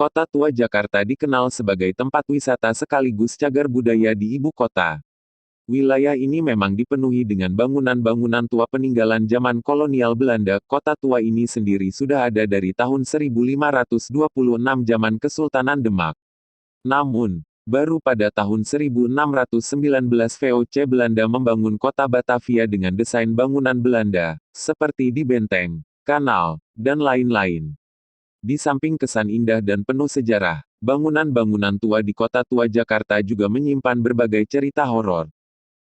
Kota Tua Jakarta dikenal sebagai tempat wisata sekaligus cagar budaya di ibu kota. Wilayah ini memang dipenuhi dengan bangunan-bangunan tua peninggalan zaman kolonial Belanda. Kota tua ini sendiri sudah ada dari tahun 1526 zaman Kesultanan Demak. Namun, baru pada tahun 1619 VOC Belanda membangun kota Batavia dengan desain bangunan Belanda, seperti di benteng, kanal, dan lain-lain. Di samping kesan indah dan penuh sejarah, bangunan-bangunan tua di Kota Tua Jakarta juga menyimpan berbagai cerita horor.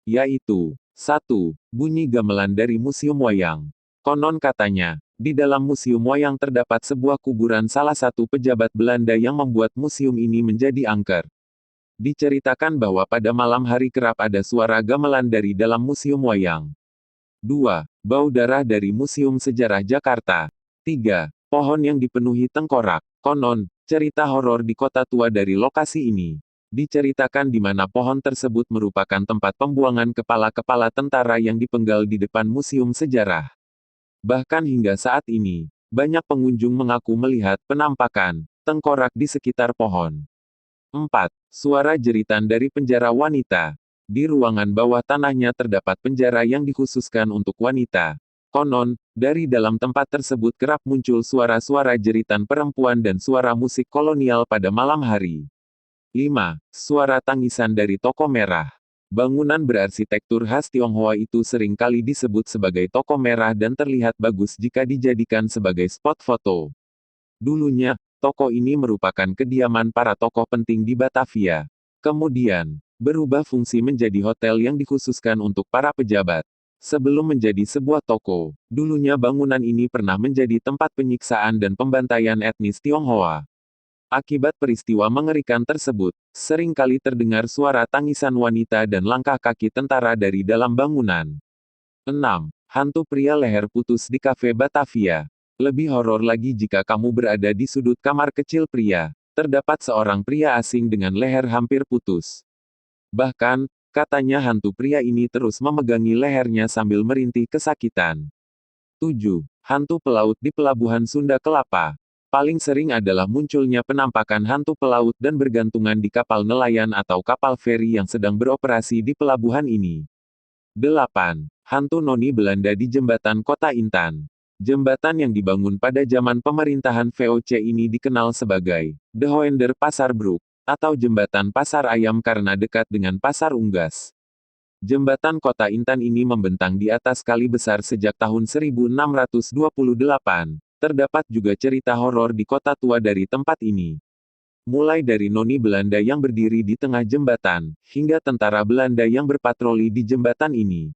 Yaitu, 1. Bunyi gamelan dari Museum Wayang. Konon katanya, di dalam Museum Wayang terdapat sebuah kuburan salah satu pejabat Belanda yang membuat museum ini menjadi angker. Diceritakan bahwa pada malam hari kerap ada suara gamelan dari dalam Museum Wayang. 2. Bau darah dari Museum Sejarah Jakarta. 3. Pohon yang dipenuhi tengkorak. Konon, cerita horor di Kota Tua dari lokasi ini. Diceritakan di mana pohon tersebut merupakan tempat pembuangan kepala-kepala tentara yang dipenggal di depan Museum Sejarah. Bahkan hingga saat ini, banyak pengunjung mengaku melihat penampakan tengkorak di sekitar pohon. 4. Suara jeritan dari penjara wanita. Di ruangan bawah tanahnya terdapat penjara yang dikhususkan untuk wanita. Konon, dari dalam tempat tersebut kerap muncul suara-suara jeritan perempuan dan suara musik kolonial pada malam hari. 5. Suara tangisan dari toko merah. Bangunan berarsitektur khas Tionghoa itu sering kali disebut sebagai toko merah dan terlihat bagus jika dijadikan sebagai spot foto. Dulunya, toko ini merupakan kediaman para tokoh penting di Batavia. Kemudian, berubah fungsi menjadi hotel yang dikhususkan untuk para pejabat. Sebelum menjadi sebuah toko, dulunya bangunan ini pernah menjadi tempat penyiksaan dan pembantaian etnis Tionghoa. Akibat peristiwa mengerikan tersebut, sering kali terdengar suara tangisan wanita dan langkah kaki tentara dari dalam bangunan. 6. Hantu pria leher putus di Cafe Batavia. Lebih horor lagi jika kamu berada di sudut kamar kecil pria. Terdapat seorang pria asing dengan leher hampir putus. Bahkan, katanya hantu pria ini terus memegangi lehernya sambil merintih kesakitan. 7. Hantu pelaut di Pelabuhan Sunda Kelapa. Paling sering adalah munculnya penampakan hantu pelaut dan bergantungan di kapal nelayan atau kapal feri yang sedang beroperasi di pelabuhan ini. 8. Hantu noni Belanda di Jembatan Kota Intan. Jembatan yang dibangun pada zaman pemerintahan VOC ini dikenal sebagai De Hoender Pasar Broek, atau Jembatan Pasar Ayam karena dekat dengan Pasar Unggas. Jembatan Kota Intan ini membentang di atas kali besar sejak tahun 1628. Terdapat juga cerita horor di Kota Tua dari tempat ini. Mulai dari noni Belanda yang berdiri di tengah jembatan, hingga tentara Belanda yang berpatroli di jembatan ini.